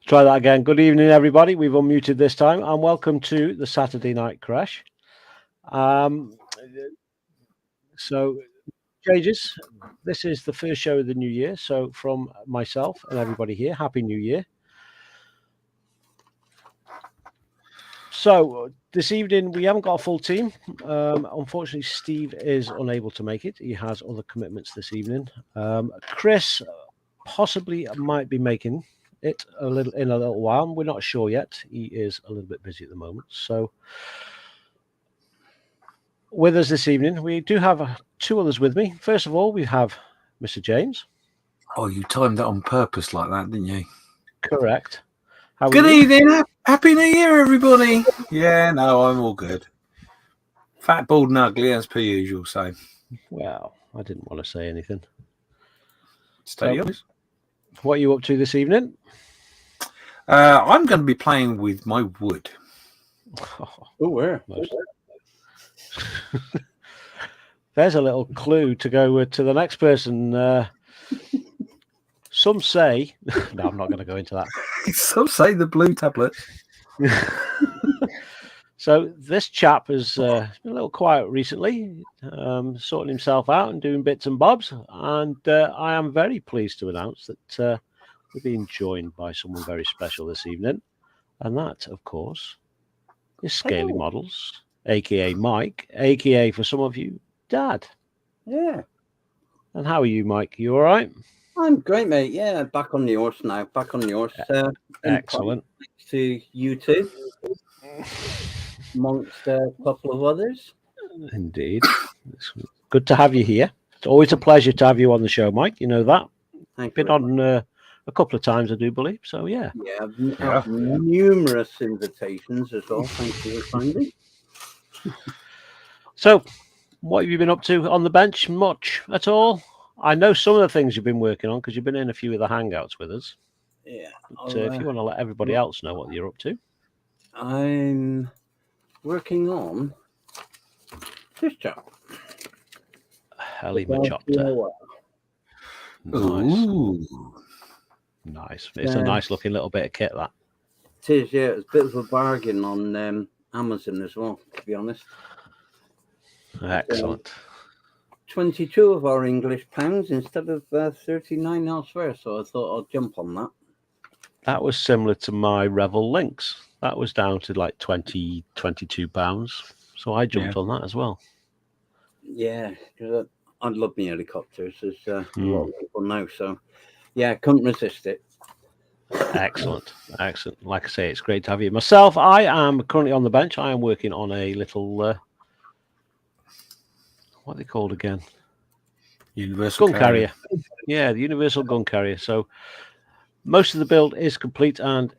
Try that again. Good evening, everybody. We've unmuted this time, and welcome to the Saturday Night Creche. So, changes. This is the first show of the new year. So, from myself and everybody here, Happy New Year. So, this evening we haven't got a full team. Unfortunately, Steve is unable to make it. He has other commitments this evening. Chris possibly might be making it in a little while. We're not sure yet. He is a little bit busy at the moment. So with us this evening, we do have two others with me. First of all, we have Mr. James. Oh, you timed that on purpose like that, didn't you? Correct. How good evening. Happy New Year, everybody. Yeah, no, I'm all good. Fat, bald and ugly as per usual, so. Well, I didn't want to say anything. Stay honest. What are you up to this evening? I'm going to be playing with my wood. Oh, where? There's a little clue to go to the next person. Some say... No, I'm not going to go into that. Some say the blue tablet. So this chap has been a little quiet recently, sorting himself out and doing bits and bobs. And I am very pleased to announce that we're being joined by someone very special this evening. And that, of course, is Scaly Models, a.k.a. Mike, a.k.a. for some of you, Dad. Yeah. And how are you, Mike? You all right? I'm great, mate. Yeah, back on the horse now. Back on the horse. Excellent. Thanks to you two, amongst a couple of others. Indeed. It's good to have you here. It's always a pleasure to have you on the show, Mike. You know that. Thank Been you. on a couple of times, I do believe. So, yeah. Yeah, I've had numerous invitations as well. Thank you kindly. So, what have you been up to on the bench? Much at all? I know some of the things you've been working on because you've been in a few of the hangouts with us. Yeah. But, if you want to let everybody else know what you're up to. I'm working on this chap. Helicopter. Nice. Nice. It's a nice looking little bit of kit, that. It is, yeah. It's a bit of a bargain on Amazon as well, to be honest. Excellent. 22 of our English pounds instead of 39 elsewhere, so I thought I'd jump on that. That was similar to my Revel Lynx. That was down to like 22 pounds. So I jumped on that as well. Yeah, I love my helicopters, as a lot of people know. So, yeah, couldn't resist it. Excellent. Excellent. Like I say, it's great to have you. Myself, I am currently on the bench. I am working on a little... what are they called again? Universal gun carrier. Yeah, the universal gun carrier. So most of the build is complete and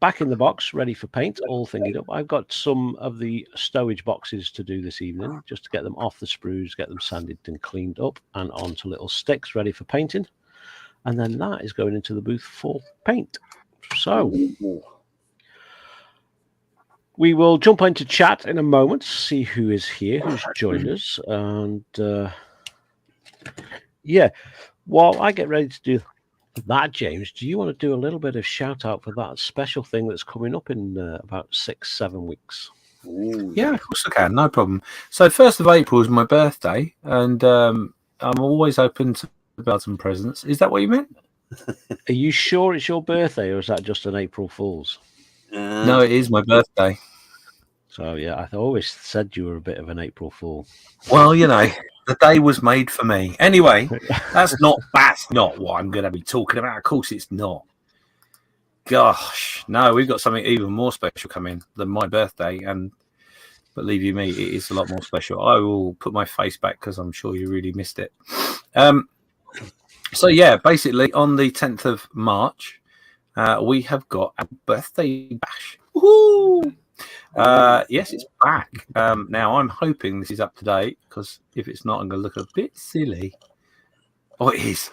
back in the box, ready for paint, all thingied up. I've got some of the stowage boxes to do this evening, just to get them off the sprues, get them sanded and cleaned up and onto little sticks ready for painting. And then that is going into the booth for paint. So we will jump into chat in a moment, see who is here, who's joined us. And yeah, while I get ready to do that, James, do you want to do a little bit of shout out for that special thing that's coming up in about 6-7 weeks? Yeah, of course I can, no problem. So 1st of April is my birthday, and I'm always open to buy some presents. Is that what you meant? Are you sure it's your birthday, or is that just an April Fool's? No, it is my birthday. So, yeah, I always said you were a bit of an April Fool. Well, you know, the day was made for me. Anyway, that's not what I'm going to be talking about. Of course it's not. Gosh, no, we've got something even more special coming than my birthday. And believe you me, it is a lot more special. I will put my face back because I'm sure you really missed it. So, yeah, basically on the 10th of March, we have got a birthday bash. Woohoo! Yes, it's back. Now, I'm hoping this is up to date because if it's not, I'm going to look a bit silly. Oh, it is.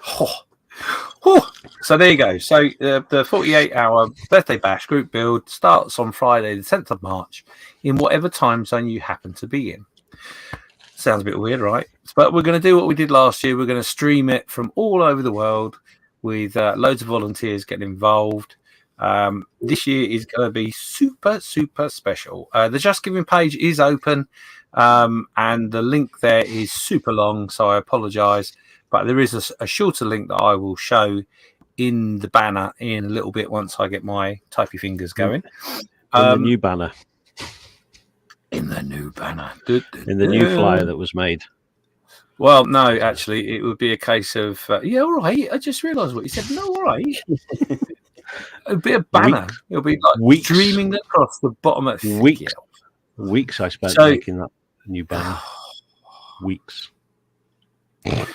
So there you go. So the 48-hour birthday bash group build starts on Friday, the 10th of March, in whatever time zone you happen to be in. Sounds a bit weird, right? But we're going to do what we did last year. We're going to stream it from all over the world with loads of volunteers getting involved. This year is going to be super, super special. The Just Giving page is open, and the link there is super long, so I apologise. But there is a shorter link that I will show in the banner in a little bit once I get my typey fingers going. In the new banner. In the new banner. In the new flyer that was made. Well, no, actually, it would be a case of, yeah, all right. I just realised what you said. No, all right. It'll be a banner. It'll be like streaming across the bottom of Weeks I spent making that new banner. Weeks.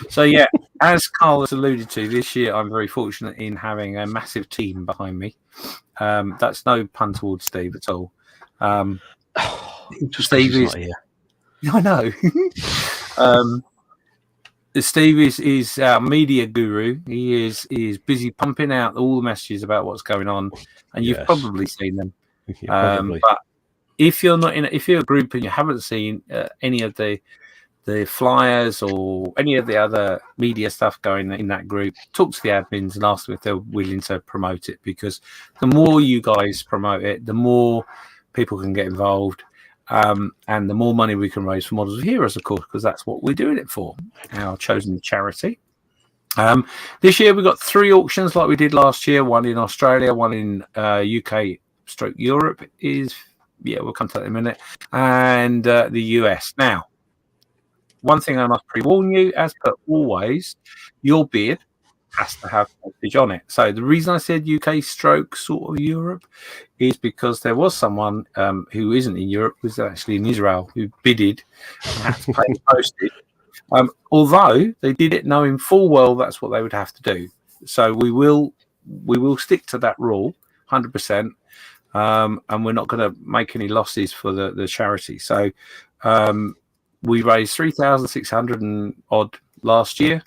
So, yeah, as Carl has alluded to, this year I'm very fortunate in having a massive team behind me. That's no pun towards Steve at all. Steve is... I know. Steve is our media guru. He is busy pumping out all the messages about what's going on, and you've probably seen them. But if you're not if you're a group and you haven't seen any of the flyers or any of the other media stuff going in that group, talk to the admins and ask them if they're willing to promote it, because the more you guys promote it, the more people can get involved. And the more money we can raise for Models of Heroes, of course, because that's what we're doing it for, our chosen charity. This year we've got 3 auctions like we did last year, one in Australia, one in UK/Europe we'll come to that in a minute, and the US. Now, one thing I must pre-warn you, as per always, your bid has to have postage on it. So the reason I said UK/Europe is because there was someone who isn't in Europe, was actually in Israel, who bidded and had to pay postage. Although they did it knowing full well that's what they would have to do. So we will stick to that rule 100%, and we're not going to make any losses for the charity. So we raised 3,600 and odd last year.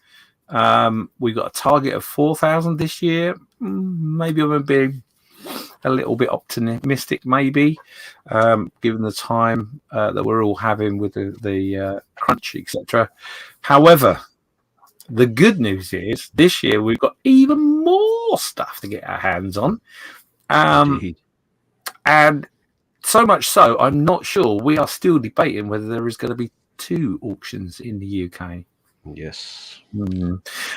We got a target of 4,000 this year. Maybe I'm being a little bit optimistic, maybe, given the time that we're all having with the crunch, etc. However, the good news is this year we've got even more stuff to get our hands on, and so much so, I'm not sure. We are still debating whether there is going to be 2 auctions in the UK. Yes.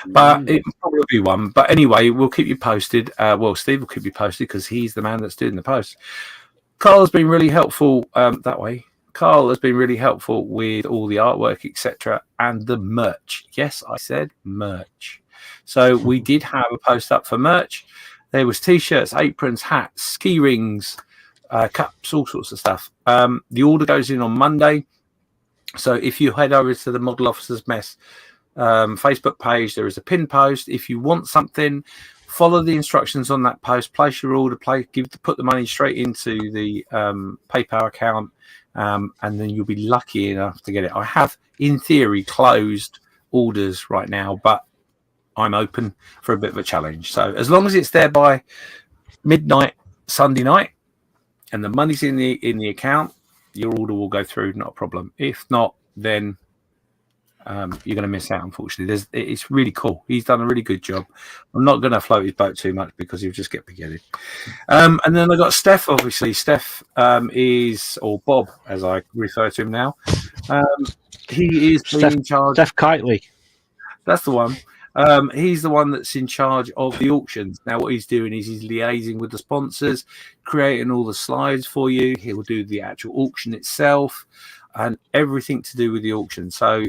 But it will probably be one. But anyway, we'll keep you posted. Steve will keep you posted because he's the man that's doing the post. Carl has been really helpful that way. Carl has been really helpful with all the artwork, etc., and the merch. Yes, I said merch. So we did have a post up for merch. There was T-shirts, aprons, hats, ski rings, cups, all sorts of stuff. The order goes in on Monday. So if you head over to the Model Officers Mess Facebook page, there is a pin post. If you want something, follow the instructions on that post, place your order, put the money straight into the PayPal account, and then you'll be lucky enough to get it. I have, in theory, closed orders right now, but I'm open for a bit of a challenge. So as long as it's there by midnight Sunday night and the money's in the account, your order will go through, not a problem. If not, then you're going to miss out, unfortunately. It's really cool. He's done a really good job. I'm not going to float his boat too much because he'll just get spaghetti. And then I got Steph, obviously. Steph is, or Bob, as I refer to him now. He is in charge. Steph Kitely. That's the one. He's the one that's in charge of the auctions. Now, what he's doing is he's liaising with the sponsors, creating all the slides for you. He'll do the actual auction itself and everything to do with the auction. So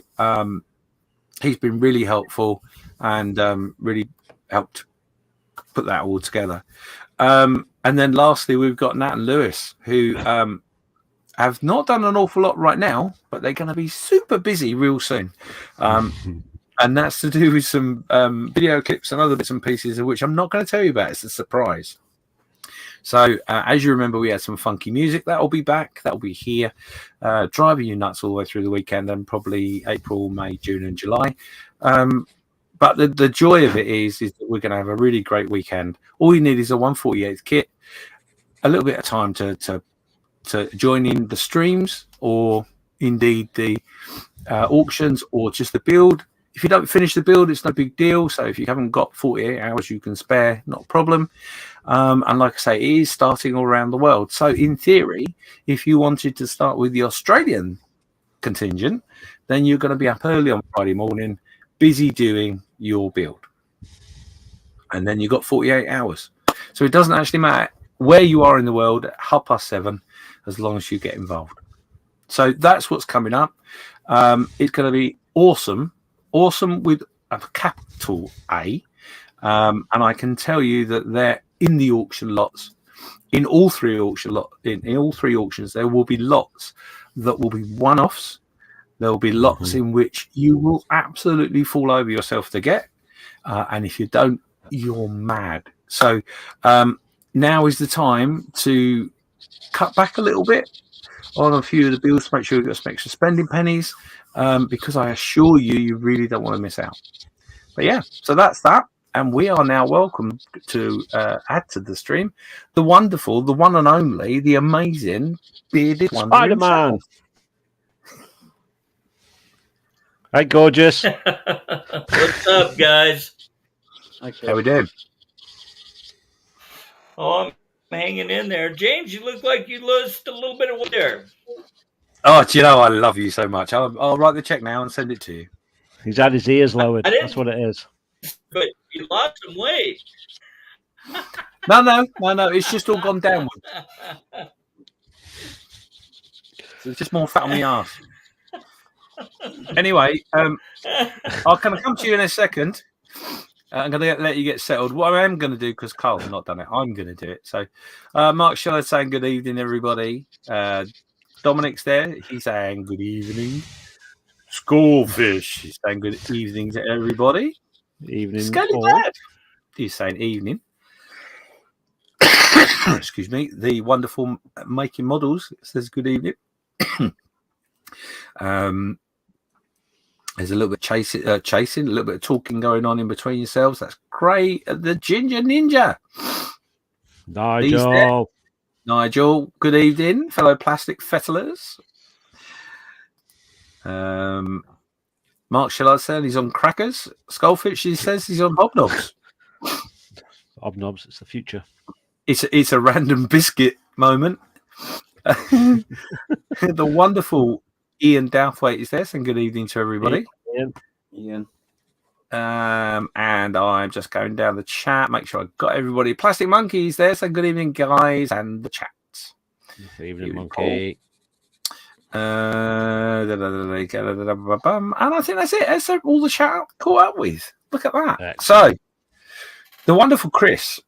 he's been really helpful and really helped put that all together. And then lastly, we've got Nat and Lewis, who have not done an awful lot right now, but they're going to be super busy real soon. And that's to do with some video clips and other bits and pieces of which I'm not going to tell you about. It's a surprise. So as you remember, we had some funky music. That will be back. That will be here, driving you nuts all the way through the weekend and probably April, May, June and July. But the joy of it is that we're going to have a really great weekend. All you need is a 1/48th kit, a little bit of time to join in the streams or indeed the auctions or just the build. If you don't finish the build, it's no big deal. So if you haven't got 48 hours you can spare, not a problem. And like I say, it is starting all around the world. So in theory, if you wanted to start with the Australian contingent, then you're going to be up early on Friday morning, busy doing your build. And then you've got 48 hours. So it doesn't actually matter where you are in the world at 7:30, as long as you get involved. So that's what's coming up. It's going to be awesome with a capital A. And I can tell you that they're in the auction lots. In all three auctions, there will be lots that will be one-offs. There will be lots in which you will absolutely fall over yourself to get. And if you don't, you're mad. So now is the time to cut back a little bit on a few of the bills to make sure you've got some extra spending pennies, because I assure you, you really don't want to miss out. But yeah, so that's that. And we are now welcome to add to the stream the wonderful, the one and only, the amazing bearded Spider-Man. Hi, gorgeous. What's up, guys? How we doing? Oh, I'm hanging in there. James, you look like you lost a little bit of weight there. Oh, do you know, I love you so much. I'll write the check now and send it to you. He's had his ears lowered. That's what it is. But you lost some weight. No. It's just all gone downward. So it's just more fat on the arse. Anyway, I'll come to you in a second. I'm going to let you get settled. What I am going to do, because Carl's not done it, I'm going to do it. So, Mark, shall I say good evening, everybody? Dominic's there. He's saying good evening. Schoolfish. He's saying good evening to everybody. Evening. Skelly Dad. He's saying evening. Excuse me. The wonderful making models says good evening. There's a little bit chasing, a little bit of talking going on in between yourselves. That's great. The Ginger Ninja. Nigel, good evening, fellow plastic fettlers. Mark Shillard said he's on crackers. Skullfish, he says he's on hobnobs. Hobnobs, it's the future. It's a random biscuit moment. The wonderful Ian Douthwaite is there, saying good evening to everybody. Ian. And I'm just going down the chat, make sure I got everybody. Plastic Monkey's there, saying good evening, guys, and the chat. Good evening, Monkey. And I think that's it. That's all the chat caught up with. Look at that. Excellent. So, the wonderful Chris.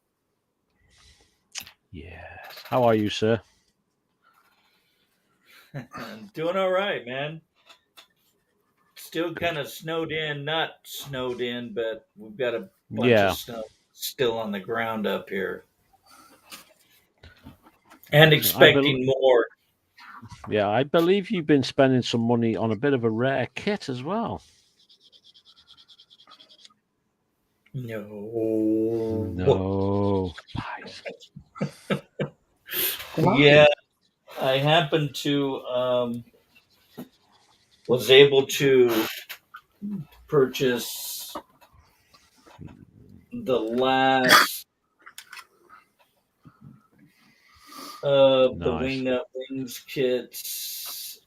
Yes. How are you, sir? I'm doing all right, man. Still kind of snowed in, not snowed in, but we've got a bunch of snow still on the ground up here. And expecting more. Yeah, I believe you've been spending some money on a bit of a rare kit as well. No. Pies. Yeah, I happened to was able to purchase the last of the Wingnut Wings kits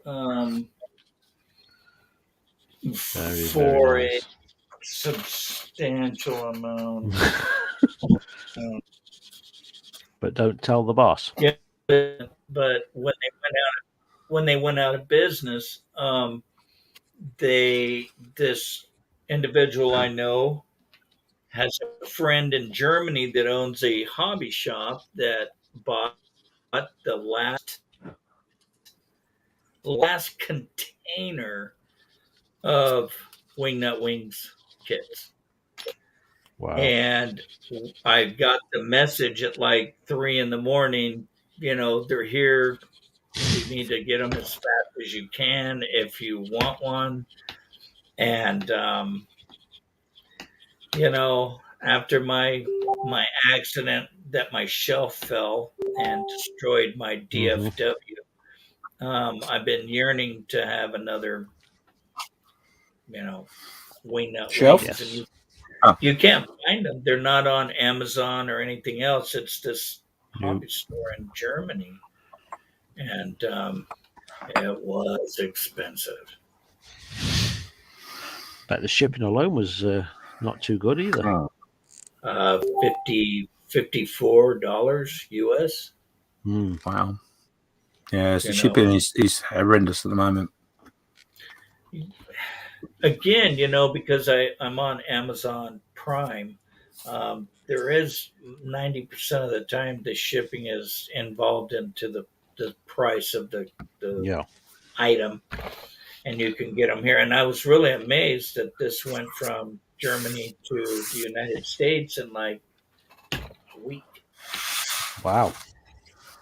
for a substantial amount. But don't tell the boss. Yeah, but when they went out of business, this individual I know has a friend in Germany that owns a hobby shop that bought the last container of Wingnut Wings kits. Wow. And I got the message at like 3 a.m. They're here. You need to get them as fast as you can if you want one. And after my accident that my shelf fell and destroyed my DFW, I've been yearning to have another wingnut Shelf? wings, and Yes. you can't find them. They're not on Amazon or anything else. It's this No. hobby store in Germany, and it was expensive. But the shipping alone was not too good either. Oh. $54 US. Mm. Wow. Yeah, so You know, shipping is horrendous at the moment. again, because I'm on Amazon Prime, there is 90% of the time the shipping is involved into the price of the Yeah. item, and you can get them here. And I was really amazed that this went from Germany to the United States in like a week, Wow.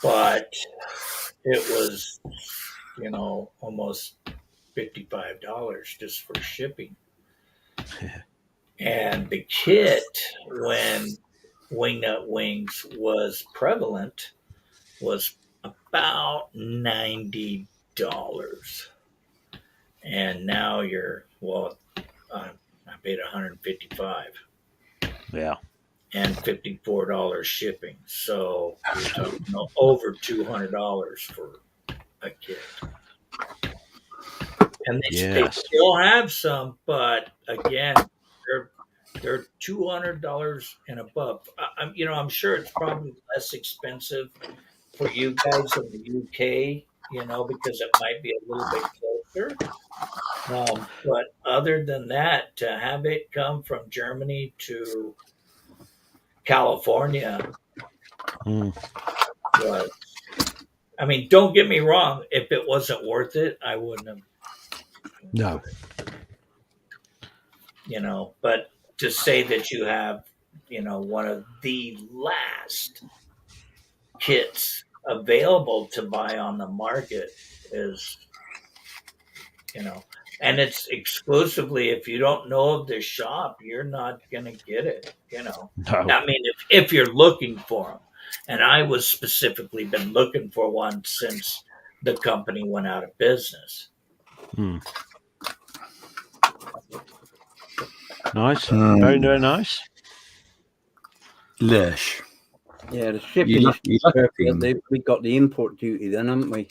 but it was, almost $55 just for shipping. And the kit, when wingnut wings was prevalent, was about $90. And now I paid $155 Yeah. and $54 shipping. So you're talking over $200 for a kit. And they Yes. still have some, but again, they're $200 and above. I'm sure it's probably less expensive for you guys in the UK, because it might be a little bit closer. But other than that, to have it come from Germany to California Mm. was, don't get me wrong. If it wasn't worth it, I wouldn't have. No. But to say that you have, one of the last kits available to buy on the market is, and it's exclusively, if you don't know of the shop, you're not going to get it, No. if you're looking for them. And I was specifically been looking for one since the company went out of business. Mm. Nice. Mm. Very, very nice. Lush. Yeah, the shipping is You cheaper, lucky. but we've got the import duty then, haven't we?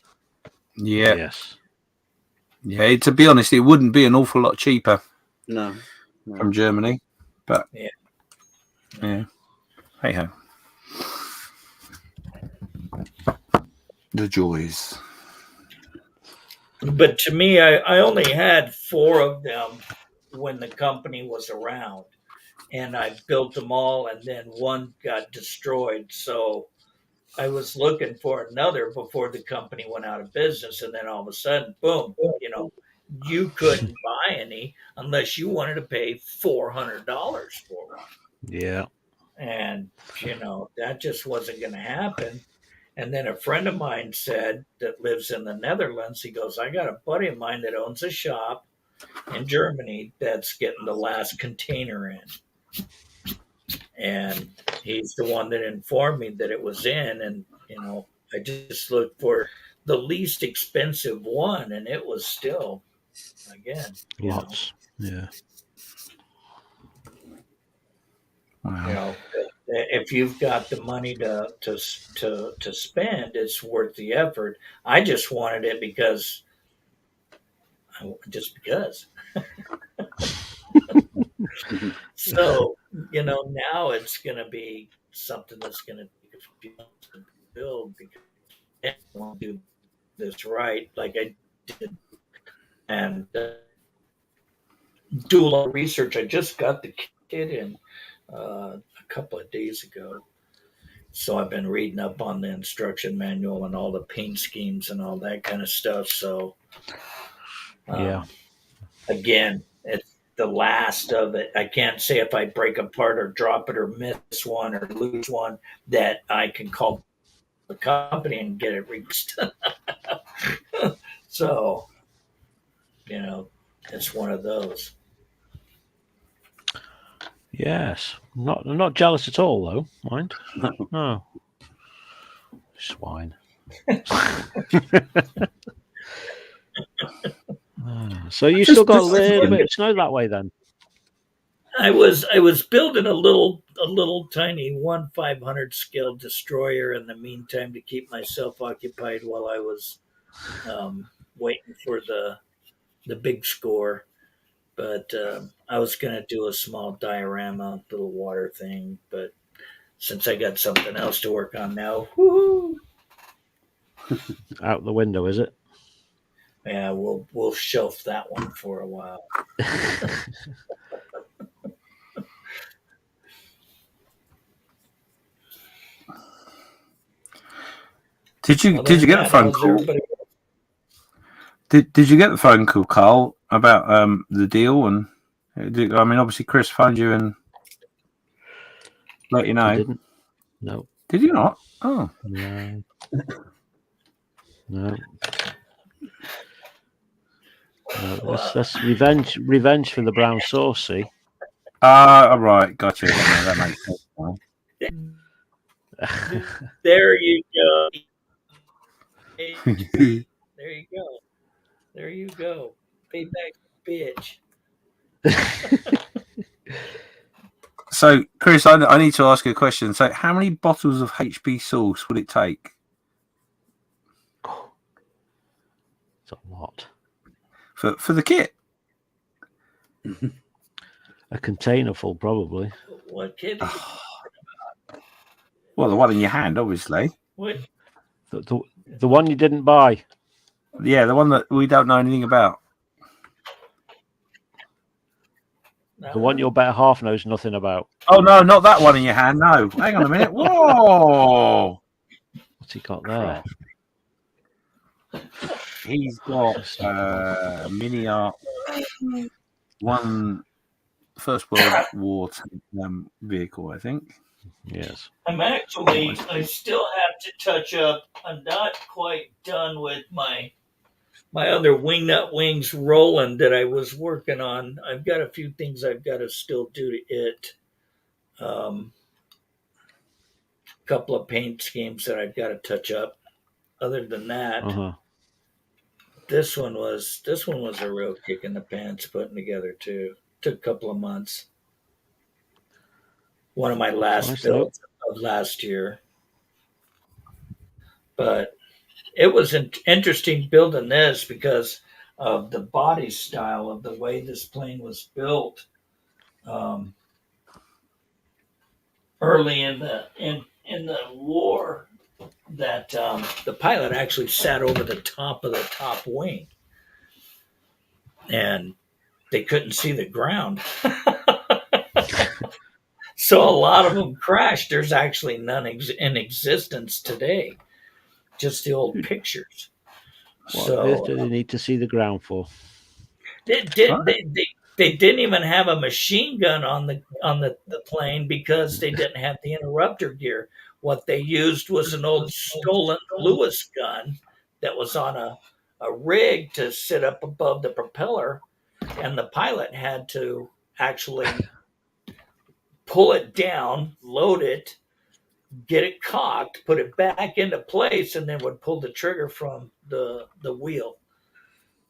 Yeah. Yes. Yeah, to be honest, it wouldn't be an awful lot cheaper No. from Germany. But Yeah. Hey ho. The joys. But to me, I only had 4 of them when the company was around, and I built them all, and then one got destroyed. So I was looking for another before the company went out of business, and then all of a sudden, boom, you couldn't buy any unless you wanted to pay $400 for one. Yeah. And, that just wasn't going to happen. And then a friend of mine said that lives in the Netherlands, he goes, I got a buddy of mine that owns a shop in Germany that's getting the last container in. And he's the one that informed me that it was in. And, I just looked for the least expensive one, and it was still, again, Lots. Yeah. Wow. If you've got the money to spend, it's worth the effort. I just wanted it because. So, now it's going to be something that's going to take a few months to build, because I want to do this right, like I did, and do a lot of research. I just got the kit in a couple of days ago. So I've been reading up on the instruction manual and all the paint schemes and all that kind of stuff. So, Yeah. Again, it's the last of it. I can't say if I break apart or drop it or miss one or lose one that I can call the company and get it reached. So, it's one of those. Yes. I'm not jealous at all, though. Mind? No. Swine. So you still got a little bit of snow that way then? I was building a little tiny 1/500 scale destroyer in the meantime to keep myself occupied while I was waiting for the big score. But I was gonna do a small diorama, little water thing. But since I got something else to work on now, woohoo! Out the window, is it? Yeah, we'll shelf that one for a while. Did you Other than get a that, phone how's call? everybody? Did you get the phone call, Carl, about the deal? And I mean, obviously, Chris phoned you and let you I know. didn't. No. Did you not? Oh, No. No. No, that's revenge for the brown sauce. See. all right, gotcha. Yeah, that makes sense. Now. There you go. There you go. There you go. Payback, bitch. So, Chris, I need to ask you a question. So, how many bottles of HB sauce would it take It's a lot. for the kit? A container full, probably. What kid? Well, the one in your hand, obviously. What? The one you didn't buy. Yeah, the one that we don't know anything about. The one your better half knows nothing about. Oh no, not that one in your hand. No, hang on a minute. Whoa, What's he got there? he's got mini art one First World War vehicle, I think. Yes. I still have to touch up. I'm not quite done with my other wingnut wings Roland that I was working on. I've got a few things I've got to still do to it. A couple of paint schemes that I've got to touch up. Other than that, this one was a real kick in the pants putting together too. Took a couple of months. One of my last builds of last year, but it was interesting building this because of the body style of the way this plane was built. Early in the war, that the pilot actually sat over the top of the top wing, and they couldn't see the ground. So a lot of them crashed. There's actually none in existence today, just the old pictures. What So on earth do they need to see the ground for? they didn't even have a machine gun on the plane because they didn't have the interrupter gear. What they used was an old stolen Lewis gun that was on a rig to sit up above the propeller, and the pilot had to actually pull it down, load it, get it cocked, put it back into place, and then would pull the trigger from the wheel.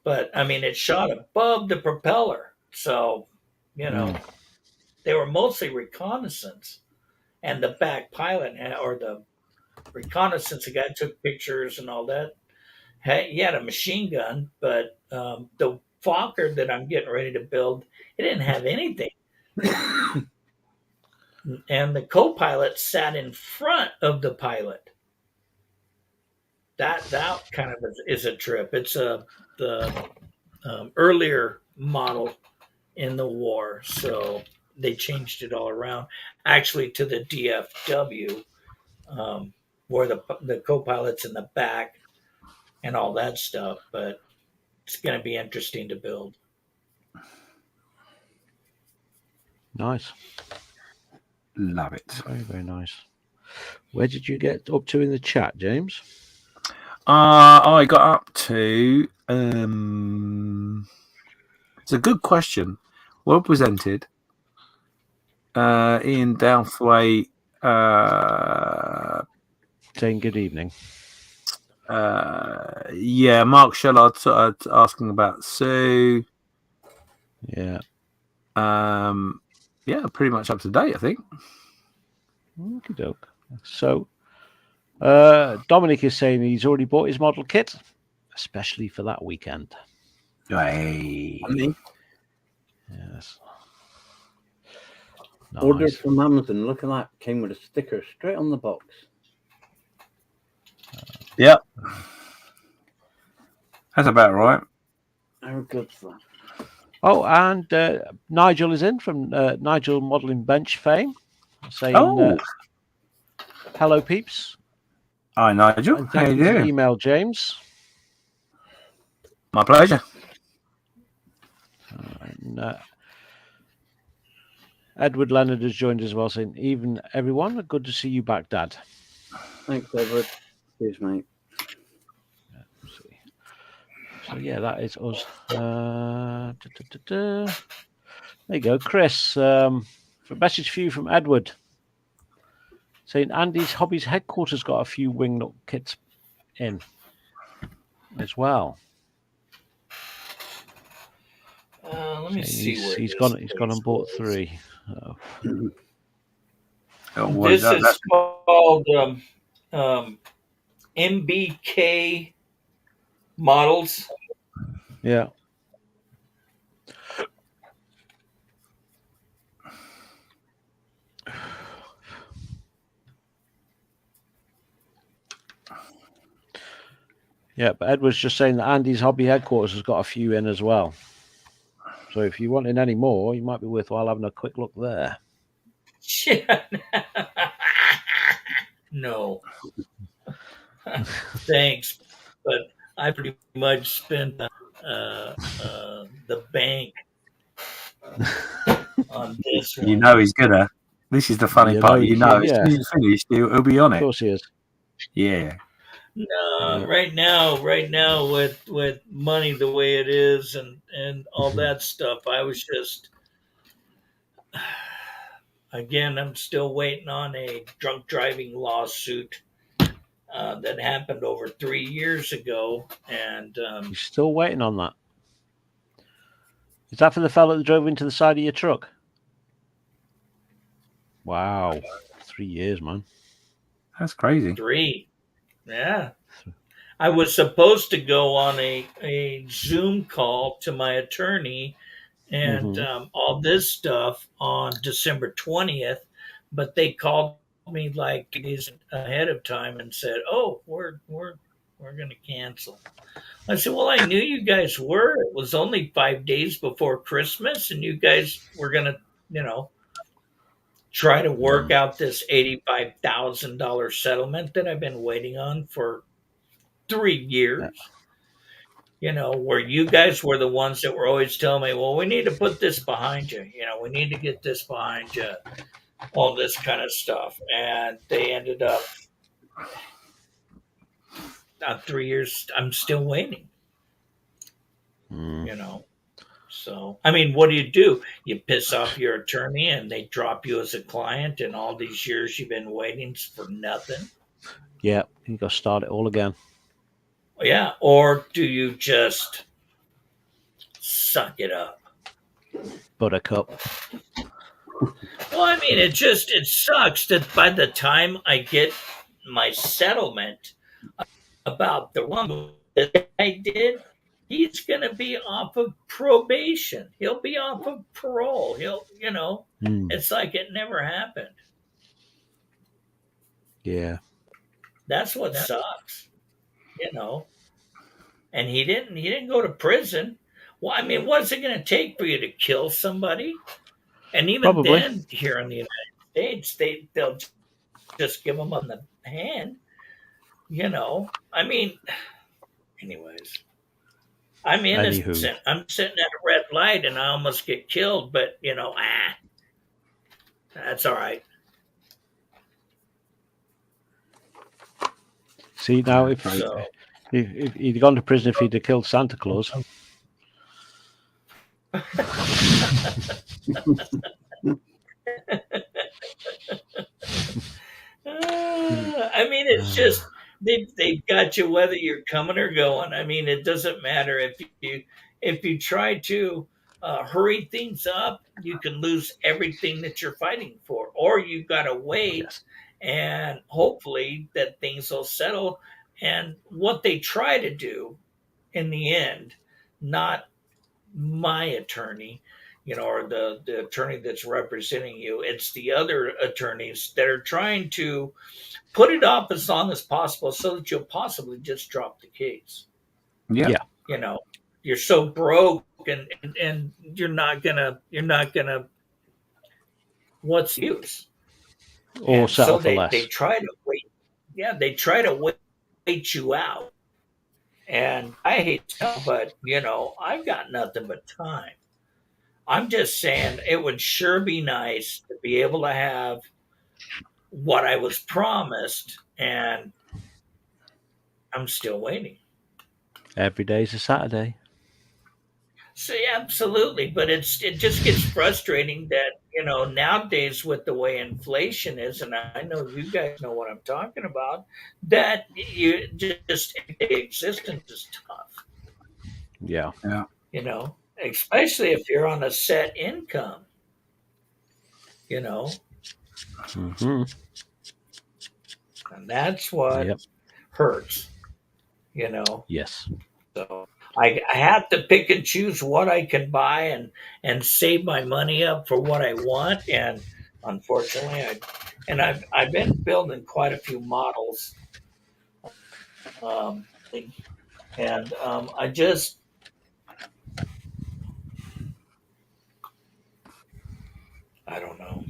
But I mean, it shot above the propeller, so they were mostly reconnaissance, and the back pilot or the reconnaissance guy took pictures and all that. He had a machine gun, but the Fokker that I'm getting ready to build, it didn't have anything. And the co-pilot sat in front of the pilot. That kind of is a trip. It's the earlier model in the war, so they changed it all around. Actually, to the DFW, where the co-pilot's in the back and all that stuff. But it's going to be interesting to build. Nice. Love it. Very, very nice. Where did you get up to in the chat, James? I got up to. It's a good question. Well presented. Ian Downthwaite. Saying good evening. Yeah, Mark Shellard asking about Sue. Yeah. Yeah, pretty much up to date, I think. Okie doke. So, Dominic is saying he's already bought his model kit, especially for that weekend. Hey. I mean, Yes. ordered Nice. from Amazon. Look at that. Came with a sticker straight on the box. Yep. That's about right. How good's that? Oh, and Nigel is in from Nigel Modelling Bench fame, saying, Oh. hello, peeps. Hi, Nigel. And How thank you you for the doing? email, James. My pleasure. And, Edward Leonard has joined as well, saying, even everyone, good to see you back, Dad. Thanks, Edward. Cheers, mate. So, yeah, that is us. There you go, Chris. A message for you from Edward, saying Andy's Hobbies headquarters got a few wingnut kits in as well. Let me see where he's gone and bought 3. Oh. Oh, This is called MBK models. Yeah. Yeah, but Edward's just saying that Andy's Hobby headquarters has got a few in as well. So if you want in any more, you might be worthwhile having a quick look there. No. Thanks. But I pretty much spent the bank on this one. You know he's gonna. This is the funny part. As soon as he's finished, he'll be on it. Of course he is. Yeah. No, right now with money the way it is and all that stuff, I was just again, I'm still waiting on a drunk driving lawsuit that happened over 3 years ago, and You're still waiting on that. Is that for the fellow that drove into the side of your truck? Wow, 3 years, man. That's crazy. 3, yeah. I was supposed to go on a Zoom call to my attorney and all this stuff on December 20th, but they called me like days ahead of time and said, "Oh, we're going to cancel." I said, "Well, I knew you guys were. It was only 5 days before Christmas, and you guys were going to, try to work out this $85,000 settlement that I've been waiting on for 3 years." Where you guys were the ones that were always telling me, well, we need to put this behind you. We need to get this behind you, all this kind of stuff. And they ended up, 3 years, I'm still waiting, So, I mean, what do? You piss off your attorney and they drop you as a client, and all these years you've been waiting for nothing? Yeah, you got to start it all again. Yeah, or do you just suck it up? Buttercup. Well, I mean, it sucks that by the time I get my settlement about the one that I did, he's going to be off of probation. He'll be off of parole. It's like it never happened. Yeah. That's what sucks, And he didn't go to prison. Well, I mean, what's it going to take for you to kill somebody? And even then, here in the United States, they'll just give them on the hand. I mean, anyways, I'm innocent. I'm sitting at a red light and I almost get killed, but that's all right. See, now if he'd gone to prison if he'd have killed Santa Claus. I mean, it's just they've got you whether you're coming or going. I mean, it doesn't matter if you try to hurry things up, you can lose everything that you're fighting for, or you've got to wait Yes. and hopefully that things will settle. And what they try to do in the end, not my attorney, or the attorney that's representing you, it's the other attorneys that are trying to put it off as long as possible so that you'll possibly just drop the case. Yeah. Yeah. You're so broke and you're not gonna what's the use? Or And settle so for they less. try to wait. Yeah, they try to wait you out. And I hate to tell, but I've got nothing but time. I'm just saying it would sure be nice to be able to have what I was promised, and I'm still waiting. Every day's a Saturday. So yeah, absolutely, but it just gets frustrating that nowadays with the way inflation is, and I know you guys know what I'm talking about. That you just everyday existence is tough, Yeah. especially if you're on a set income. Hmm. And that's what Yep. hurts. Yes. So I have to pick and choose what I can buy and save my money up for what I want. And unfortunately, I've been building quite a few models, um, and I don't know,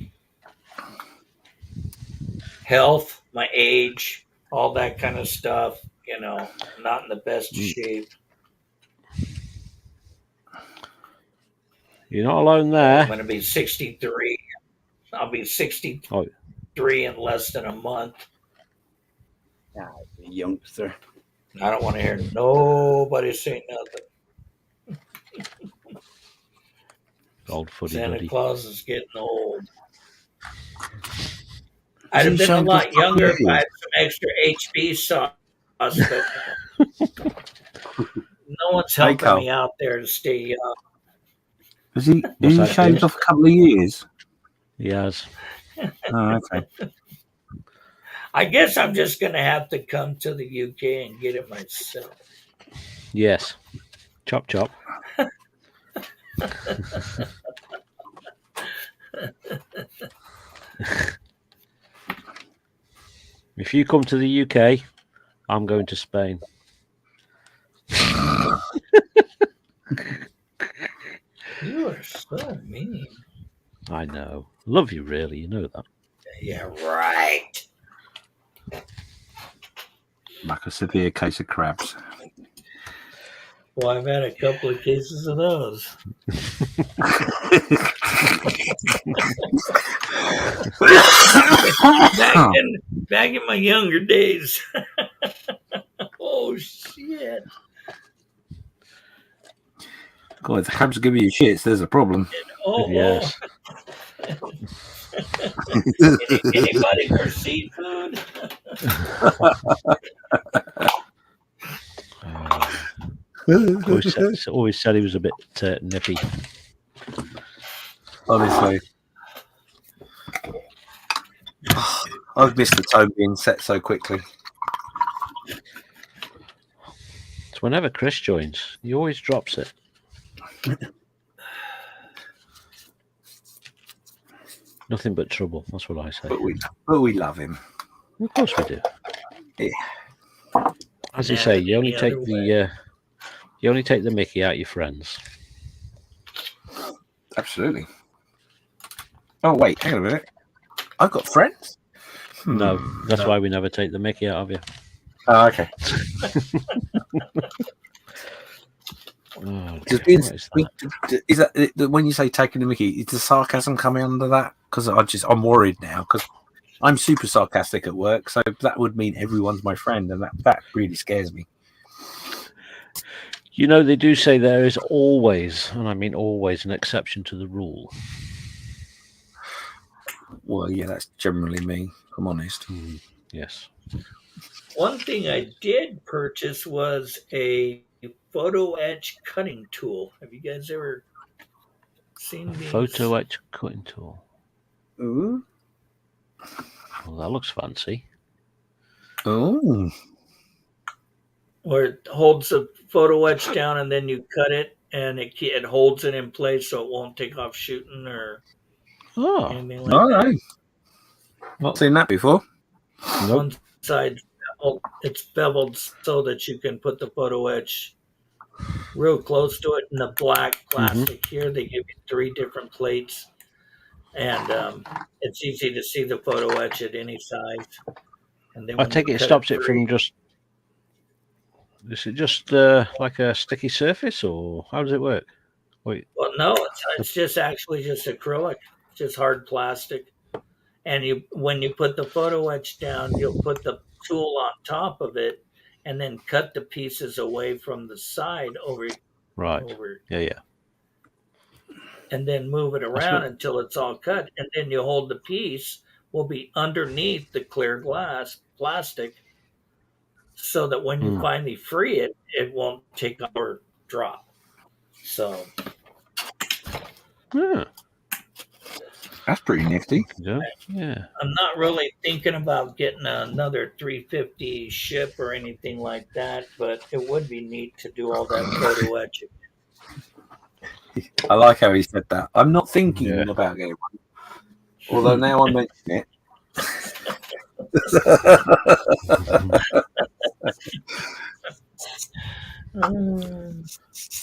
health, my age, all that kind of stuff. Not in the best Mm. shape. You're not alone I'm there. going to be 63. I'll be 63 Oh, in less than a month. Youngster. I don't want to hear nobody say nothing. old fuddy Santa duddy. Claus is getting old. Has I'd he have been a shaved off lot younger if I years? had some extra HB sauce, but no one's Hey, helping Carl. me out there to stay young. Has he What's that, shaved James? off a couple of years? He has. Oh, okay. I guess I'm just going to have to come to the UK and get it myself. Yes. Chop chop. If you come to the UK, I'm going to Spain. You are so mean. I know. Love you, really. You know that. Yeah, right. Like a severe case of crabs. Well, I've had a couple of cases of those. Back in my younger days. Oh shit! God, if the crabs are giving you shits, there's a problem. Oh, Yes. Anybody for seafood? Always said he was a bit nippy. Honestly. I've missed the tone being set so quickly. It's whenever Chris joins, he always drops it. Nothing but trouble. That's what I say. But we love him. Of course we do. Yeah. As you say, you only take the Mickey out of your friends. Absolutely. Oh wait, hang on a minute. I've got friends? No, that's why we never take the Mickey out of you. Oh, okay. Oh, Is that when you say taking the Mickey, is the sarcasm coming under that? Because I'm worried now because I'm super sarcastic at work, so that would mean everyone's my friend, and that really scares me. You know, they do say there is always, and I mean always, an exception to the rule. Well, yeah, that's generally me, if I'm honest. Yes. One thing I did purchase was a photo etch cutting tool. Have you guys ever Seen these. Photo etch cutting tool. Ooh. Well, that looks fancy. Oh, Where it holds the photo etch down and then you cut it and it holds it in place so it won't take off shooting or Oh, anything like all that. right. Not seen that before. nope. One side it's beveled so that you can put the photo etch real close to it in the black plastic. Here they give you 3 different plates, and it's easy to see the photo etch at any size. And then I when take you it cut stops it free- from just. Is it just like a sticky surface, or how does it work? Wait. Well, no, it's just actually just acrylic, just hard plastic. And when you put the photo etch down, you'll put the tool on top of it, and then cut the pieces away from the side Right. over, Yeah. and then move it That's around what- until it's all cut, and then you hold the piece will be underneath the clear glass plastic, so that when you finally free it, it won't take off or drop. So Yeah. That's pretty nifty. Yeah. I'm not really thinking about getting another 350 ship or anything like that, but it would be neat to do all that photo etching. I like how he said that. I'm not thinking Yeah. about getting one. Although now I mention it.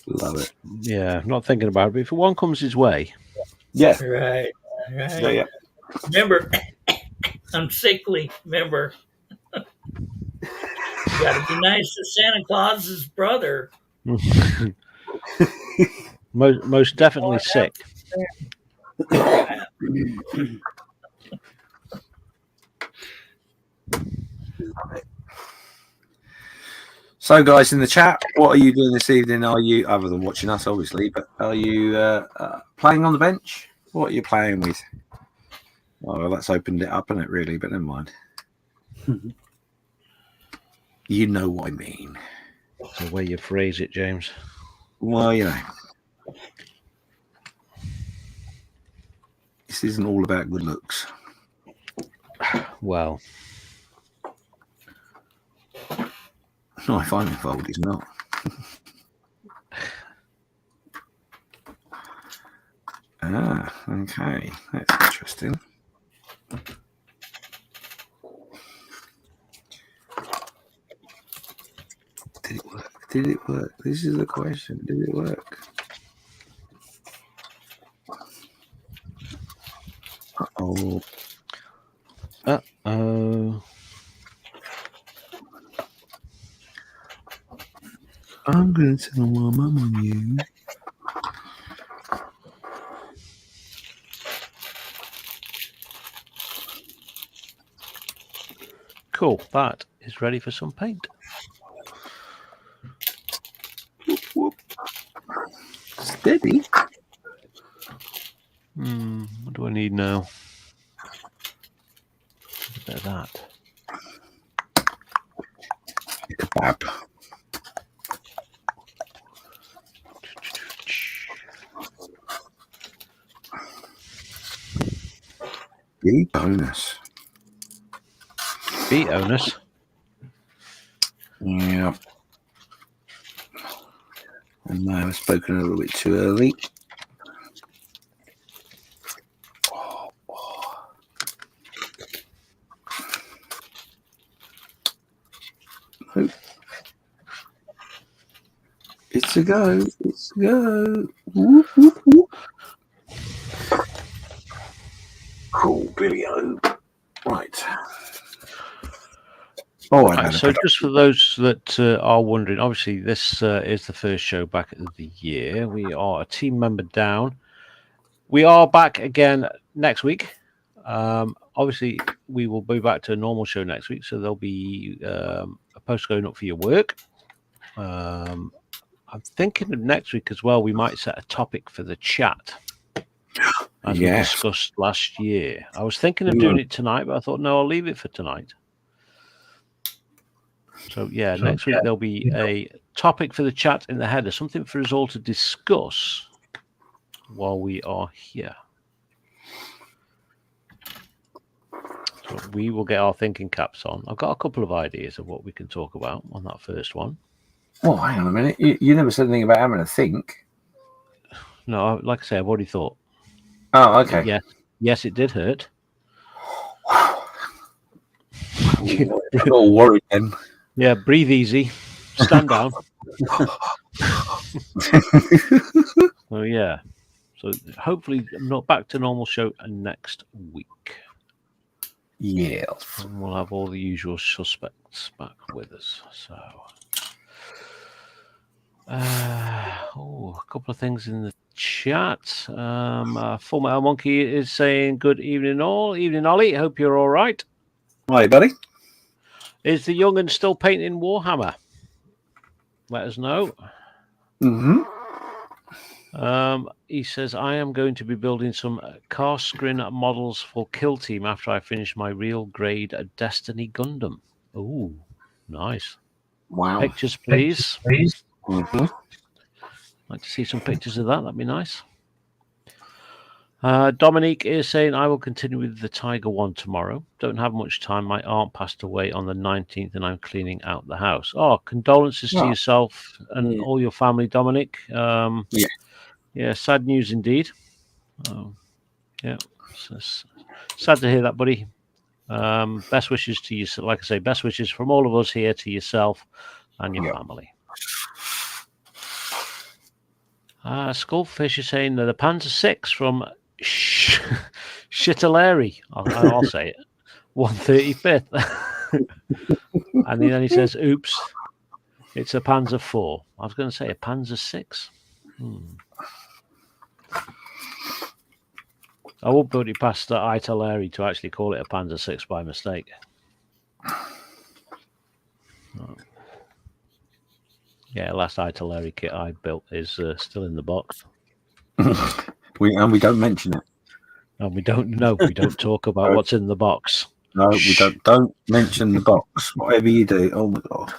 Love it. Yeah. Not thinking about it. But if one comes his way, Yeah. Right. Yeah. Remember, I'm sickly. Remember, you got to be nice to Santa Claus's brother. most definitely sick. So, guys, in the chat, what are you doing this evening? Are you, other than watching us, obviously, but are you playing on the bench? What are you playing with? Oh, well, that's opened it up, isn't it, really? But never mind. You know what I mean. It's the way you phrase it, James. Well, you know. This isn't all about good looks. Well, No, if I'm involved, it's not. Okay. That's interesting. Did it work? Did it work? This is the question. Did it work? Uh-oh. oh, I'm going to tell my mum on you. cool. That is ready for some paint. Whoop, whoop. Steady. What do I need now? A bit of that. Kebab. Big bonus. Beat onus. Yeah. I may have spoken a little bit too early. Nope. It's a go. It's a go. Whoop, whoop, whoop. Cool, Billy O. Right. Oh, Right, so just for those that are wondering, obviously this is the first show back of the year. We are a team member down. We are back again next week. Obviously, we will be back to a normal show next week, so there'll be a post going up for your work. I'm thinking of next week as well. We might set a topic for the chat, as we discussed last year. I was thinking of doing it tonight, but I thought, no, I'll leave it for tonight. So, yeah, next week there'll be a topic for the chat in the header, something for us all to discuss. while we are here. So we will get our thinking caps on. I've got a couple of ideas of what we can talk about on that first one. Oh, hang on a minute. You never said anything about having a think. No, like I say, I've already thought. Oh, okay. Yeah. Yes, it did hurt. All worried then. Yeah, breathe easy. Stand down. Oh, yeah. So hopefully not back to normal show next week. Yeah. And we'll have all the usual suspects back with us. So, a couple of things in the chat. Full Metal Monkey is saying, good evening all. Evening, Ollie. Hope you're all right. Hi, buddy. Is the young'un still painting Warhammer? Let us know. Mm-hmm. He says, I am going to be building some car screen models for Kill Team after I finish my real grade Destiny Gundam. Oh, nice. Wow. Pictures, please. Mm-hmm. Like to see some pictures of that. That'd be nice. Dominique is saying, I will continue with the Tiger One tomorrow. Don't have much time. My aunt passed away on the 19th and I'm cleaning out the house. Oh, condolences to yourself and all your family, Dominic. Yeah, sad news indeed. Yeah, sad to hear that, buddy. Best wishes to you. Like I say, best wishes from all of us here to yourself and your family. Skullfish is saying that the Panzer 6 from Shitteleri. I'll say it. 135th. And then he says, oops, it's a Panzer 4. I was going to say a Panzer 6. I won't put it past Italeri to actually call it a Panzer 6 by mistake. Yeah, last Italeri kit I built is still in the box. we don't mention it. And we don't know. We don't talk about what's in the box. No, we don't mention the box. Whatever you do. Oh my god.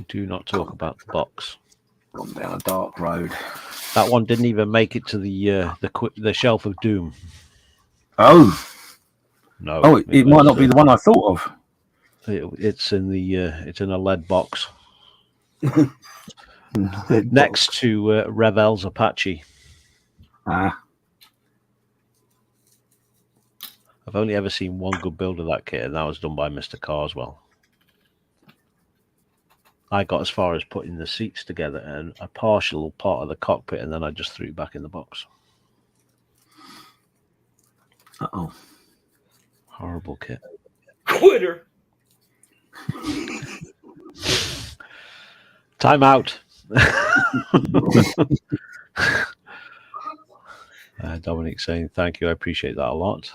Do not talk about the box. Gone down a dark road. That one didn't even make it to the shelf of doom. Oh no! Oh, it might not be the one I thought of. It's in a lead box next to Revel's Apache. Ah. I've only ever seen one good build of that kit, and that was done by Mr. Carswell. I got as far as putting the seats together and a partial part of the cockpit, and then I just threw it back in the box. Uh-oh. Horrible kit. Quitter. Time out. Dominic saying, thank you. I appreciate that a lot.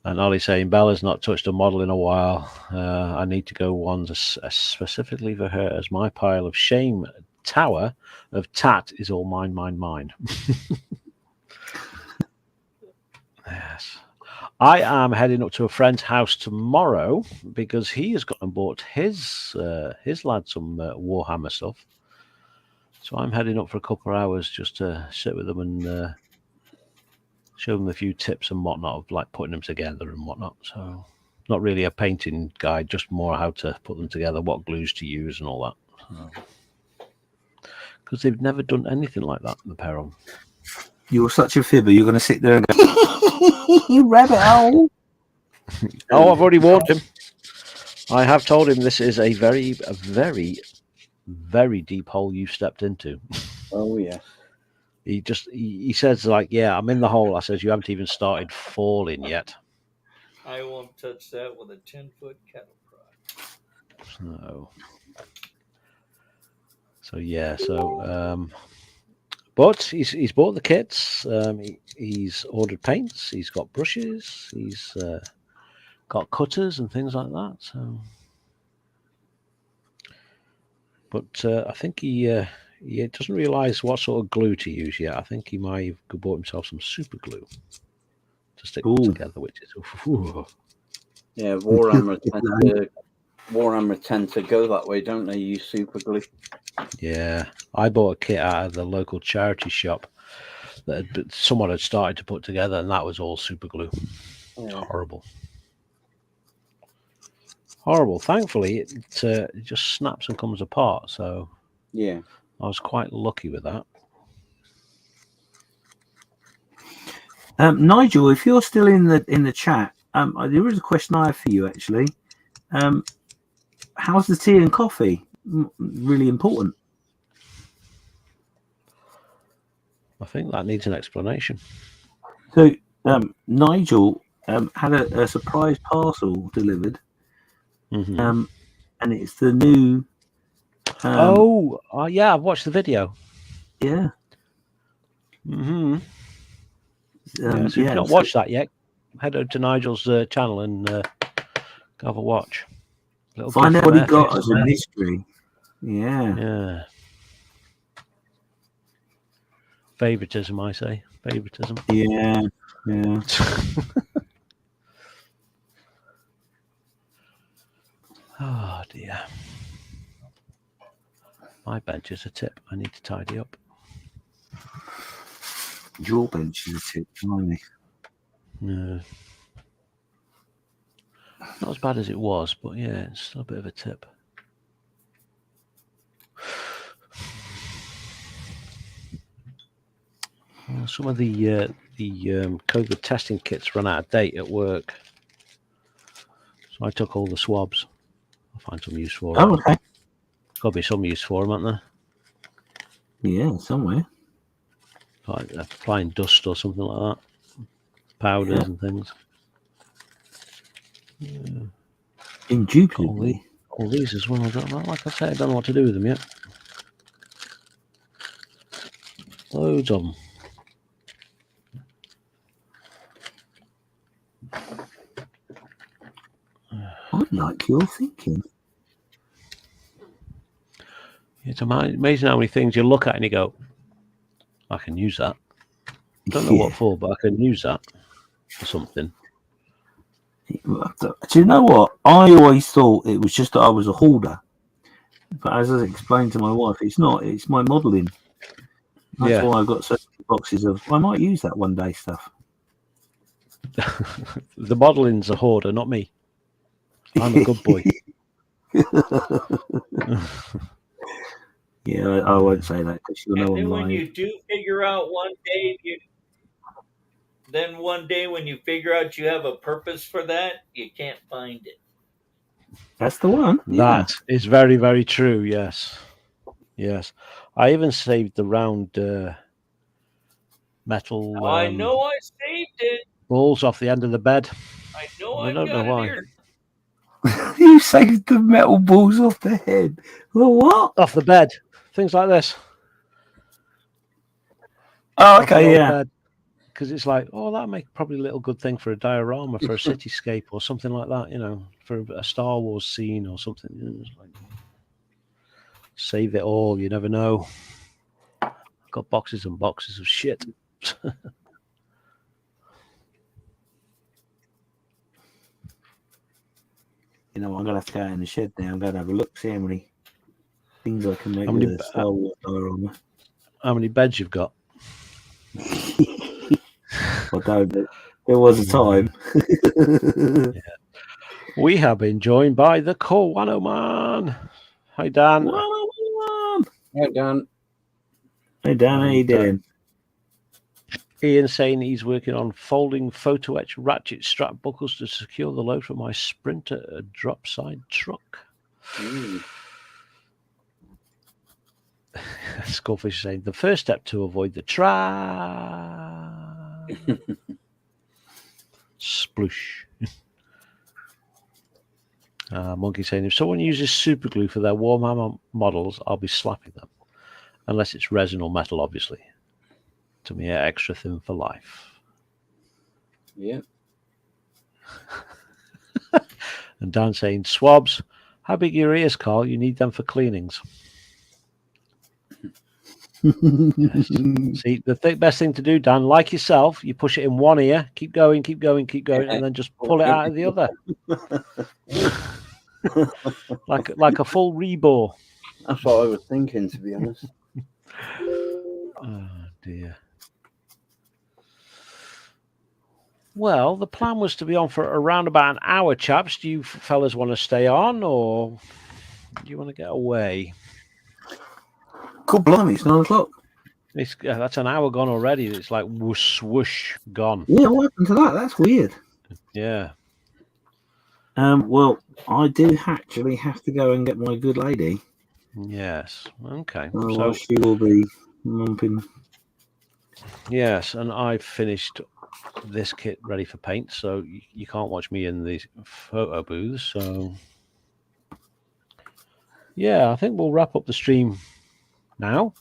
And Ollie saying, Bella's not touched a model in a while. I need to go one specifically for her as my pile of shame tower of tat is all mine, mine, mine. Yes. I am heading up to a friend's house tomorrow because he has gone and bought his lad some Warhammer stuff. So I'm heading up for a couple of hours just to sit with them and show them a few tips and whatnot of like putting them together and whatnot. So not really a painting guide, just more how to put them together, what glues to use and all that. Because they've never done anything like that, the pair of them. You're such a fibber. You're going to sit there and go, rabbit hole. Oh, I've already warned him. I have told him this is a very, very deep hole you've stepped into. Oh, yeah. He says, like, yeah, I'm in the hole. I says, you haven't even started falling yet. I won't touch that with a 10-foot cattle prod. So yeah, but he's bought the kits. He's ordered paints. He's got brushes. He's got cutters and things like that. So, but I think he doesn't realise what sort of glue to use yet. I think he might have bought himself some super glue to stick them together, which is yeah, Warhammer tend to Warhammer tend to go that way, don't they? Use super glue. Yeah, I bought a kit out of the local charity shop that someone had started to put together, and that was all super glue. Yeah. Horrible. Horrible. Thankfully, it just snaps and comes apart. So Yeah. I was quite lucky with that. Nigel, if you're still in the chat, there is a question I have for you actually. How's the tea and coffee? Really important. I think that needs an explanation. So Nigel had a surprise parcel delivered, Mm-hmm. and it's the new. Yeah, I've watched the video. Yeah. Mm-hmm. So if you've not watched that yet, head over to Nigel's channel and have a watch. Find out what he got as a mystery. Yeah. Yeah. Favoritism, I say. Favoritism. Yeah. Yeah. Oh dear. My bench is a tip. I need to tidy up. Your bench is a tip, blimey. No. Not as bad as it was, but yeah, it's still a bit of a tip. Well, some of the COVID testing kits run out of date at work, so I took all the swabs. I'll find some use for them. Oh, okay. Got to be some use for them, aren't there? Yeah, somewhere. Like applying dust or something like that, powders and things. Yeah. Indubitably. All these as well. Like I say, I don't know what to do with them yet. Loads of them. I like your thinking. It's amazing how many things you look at and you go, I can use that. Don't know what for, but I can use that for something. Do you know what? I always thought it was just that I was a hoarder. But as I explained to my wife, it's not. It's my modelling. That's why I've got so many boxes of, I might use that one day stuff. The modelling's a hoarder, not me. I'm a good boy. Yeah, I won't say that because you'll know. And then when you do figure out one day when you figure out you have a purpose for that, you can't find it. That's the one. That is very, very true. Yes. Yes. I even saved the round metal. I know I saved it. Balls off the end of the bed. I know I don't know why. You saved the metal balls off the head. Well, what? Off the bed. Things like this. Oh, okay, yeah. Because it's like, oh, that'll make probably a little good thing for a diorama, for a cityscape or something like that, you know, for a Star Wars scene or something. You know, like, save it all, you never know. I've got boxes and boxes of shit. You know, I'm going to have to go out in the shed now. I'm going to have a look, see how many things I can make with a Star Wars diorama. How many beds you've got? I don't. There was a time. Yeah. We have been joined by the Kowano Man. Hi, Dan. Hi, Dan. Hey, Dan, how you doing? Ian saying he's working on folding photo etch ratchet strap buckles to secure the load for my Sprinter drop side truck. Skullfish saying the first step to avoid the trap. Sploosh. Monkey saying if someone uses super glue for their Warhammer models, I'll be slapping them. Unless it's resin or metal, obviously. To me, extra thin for life. Yeah. And Dan saying swabs. How big are your ears, Carl? You need them for cleanings. Yes. See, the best thing to do, Dan, like yourself, you push it in one ear, keep going, and then just pull it out of the other. like a full rebore. That's what I was thinking, to be honest. Oh dear. Well, the plan was to be on for around about an hour, chaps. Do you fellas want to stay on, or do you want to get away? Cool, blimey, it's 9 o'clock. That's an hour gone already. It's like whoosh, swoosh, gone. Yeah, what happened to that? That's weird. Yeah. Well, I do actually have to go and get my good lady. Yes. Okay. So she will be mumping. Yes, and I've finished this kit ready for paint, so you can't watch me in the photo booths. So yeah, I think we'll wrap up the stream now.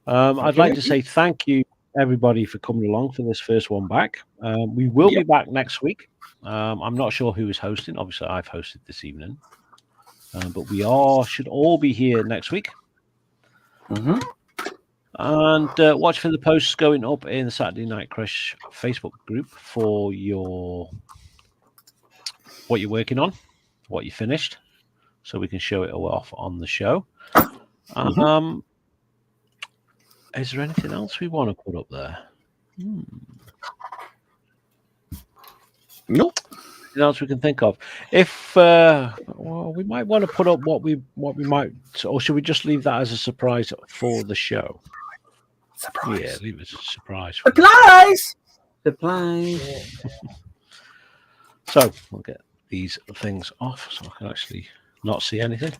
I'd like to say thank you everybody for coming along for this first one back. We will be back next week. I'm not sure who is hosting. Obviously, I've hosted this evening, but we should all be here next week. Mm-hmm. And watch for the posts going up in the Saturday Night Creche Facebook group for what you're working on, what you finished, so we can show it off on the show. Mm-hmm. Is there anything else we want to put up there? Nope. Anything else we can think of? If we might want to put up what we might, or should we just leave that as a surprise for the show? Surprise. Yeah, leave it as a surprise. Surprise! Surprise. So we'll get these things off so I can actually not see anything.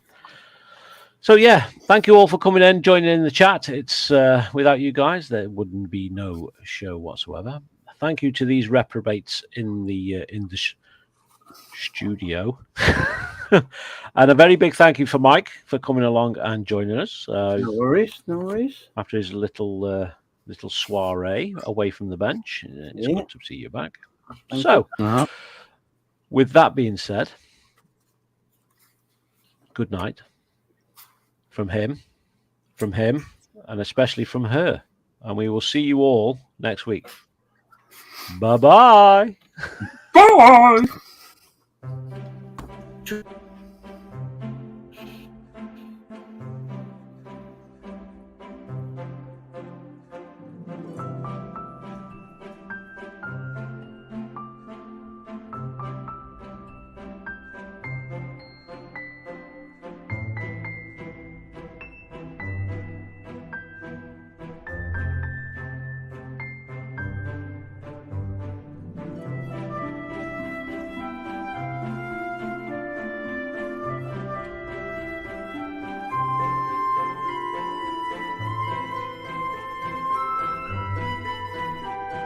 So yeah, thank you all for coming in, joining in the chat. It's without you guys, there wouldn't be no show whatsoever. Thank you to these reprobates in the studio, and a very big thank you for Mike for coming along and joining us. No worries. After his little soiree away from the bench, it's good to see you back. Thank you. With that being said, good night. From him, and especially from her. And we will see you all next week. Bye-bye. Bye.